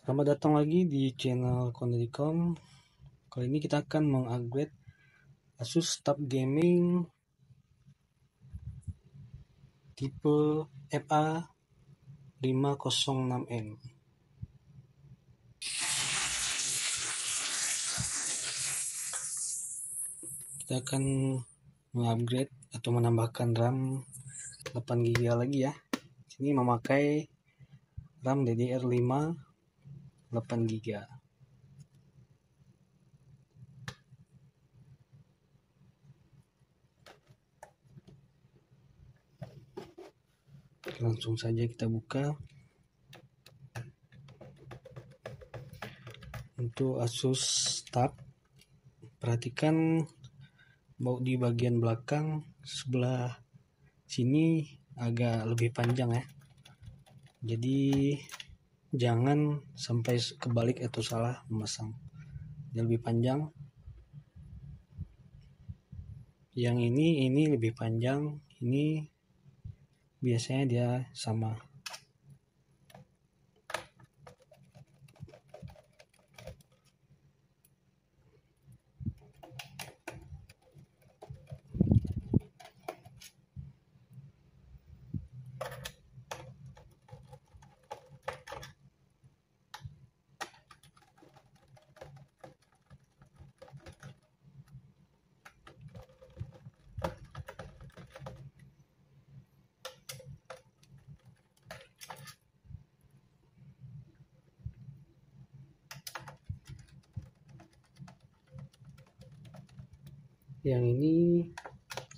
Selamat datang lagi di channel Kondicom. Kali ini kita akan mengupgrade Asus Tab Gaming tipe FA506M. Kita akan mengupgrade atau menambahkan RAM 8GB lagi ya. Sini memakai RAM DDR5 8GB. Langsung saja kita buka. Untuk Asus Tab, perhatikan di bagian belakang sebelah sini agak lebih panjang ya. Jadi jangan sampai kebalik atau salah memasang. Dia lebih panjang. Yang ini lebih panjang. Ini biasanya dia sama. Yang ini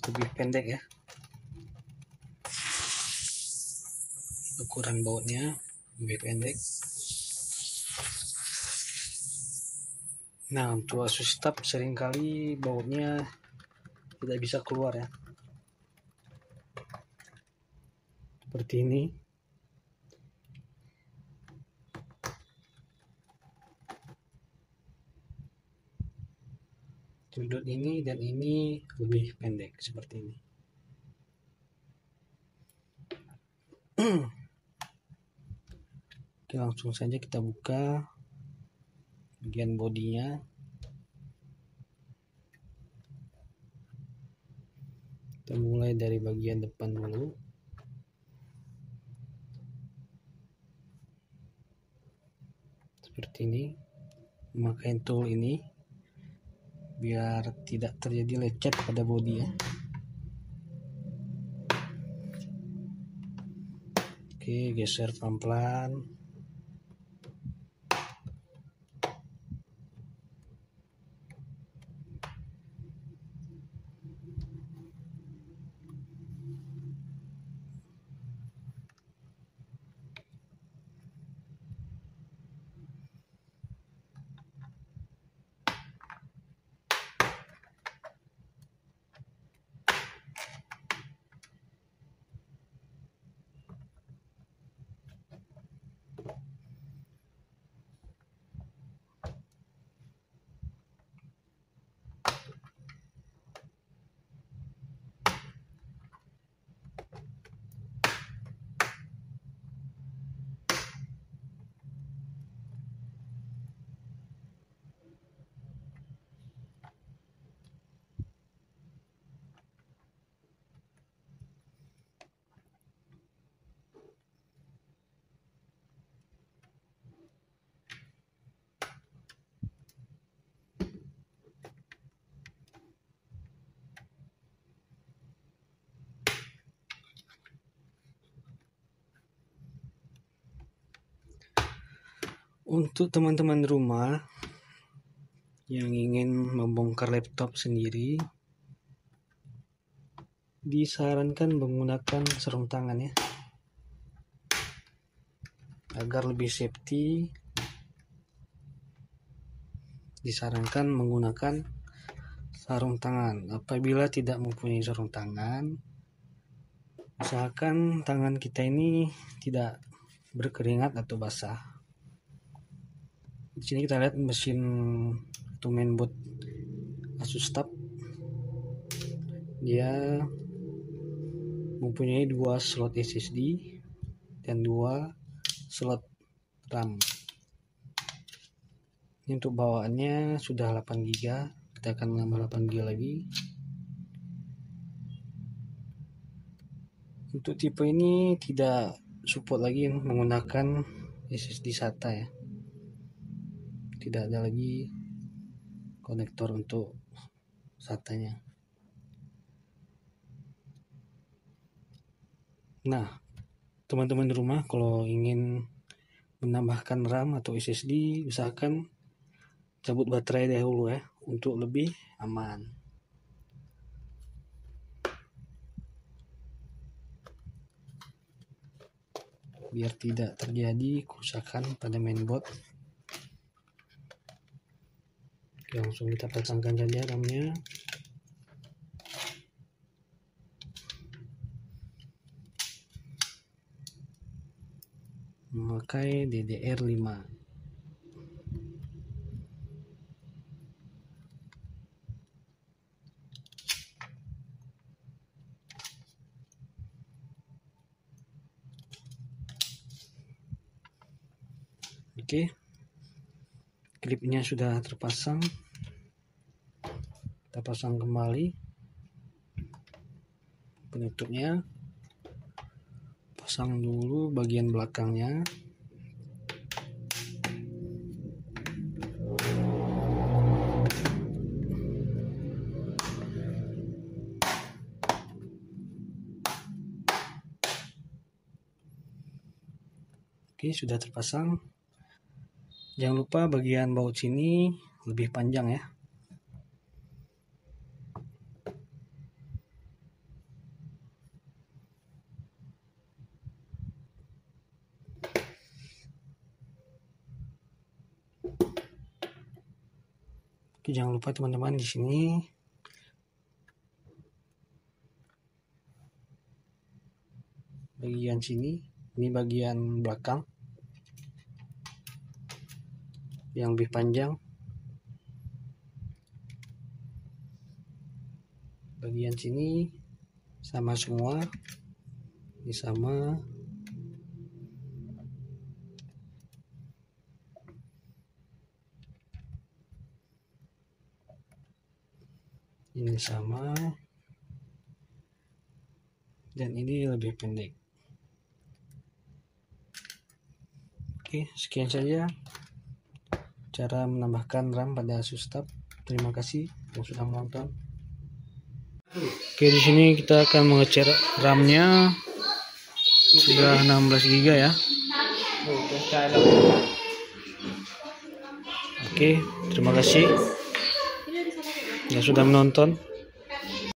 lebih pendek ya. Ukuran bautnya lebih pendek. Nah, untuk Asus Tab seringkali bautnya tidak bisa keluar ya. Seperti ini. Sudut ini dan ini lebih pendek seperti ini. Oke, langsung saja kita buka bagian bodinya. Kita mulai dari bagian depan dulu. Seperti ini. Memakai tool ini biar tidak terjadi lecet pada bodi ya. Oke, geser pelan-pelan. Untuk teman-teman rumah yang ingin membongkar laptop sendiri, disarankan menggunakan sarung tangan ya, agar lebih safety. Disarankan menggunakan sarung tangan. Apabila tidak mempunyai sarung tangan, usahakan tangan kita ini tidak berkeringat atau basah. Di sini kita lihat mesin atau mainboard Asus Tab. Dia mempunyai 2 slot SSD dan 2 slot RAM. Ini untuk bawaannya sudah 8 GB, kita akan menambah 8 GB lagi. Untuk tipe ini tidak support lagi menggunakan SSD SATA ya. Tidak ada lagi konektor untuk SATA-nya. Nah, teman-teman di rumah kalau ingin menambahkan RAM atau SSD, usahakan cabut baterai dahulu ya, untuk lebih aman. Biar tidak terjadi kerusakan pada mainboard. Langsung kita pasangkan saja RAM-nya. Memakai DDR5. Oke, klipnya sudah terpasang. Kita pasang kembali penutupnya. Pasang dulu bagian belakangnya. Oke, sudah terpasang. Jangan lupa bagian baut sini lebih panjang ya. Oke, jangan lupa teman-teman, di sini bagian sini, ini bagian belakang yang lebih panjang. Bagian sini sama semua, ini sama. Ini sama. Dan ini lebih pendek. Oke, sekian saja cara menambahkan RAM pada Asus Tab. Terima kasih yang sudah menonton. Oke, di sini kita akan mengecek RAM-nya. Sudah 16 GB ya. Oke, terima kasih yang sudah menonton.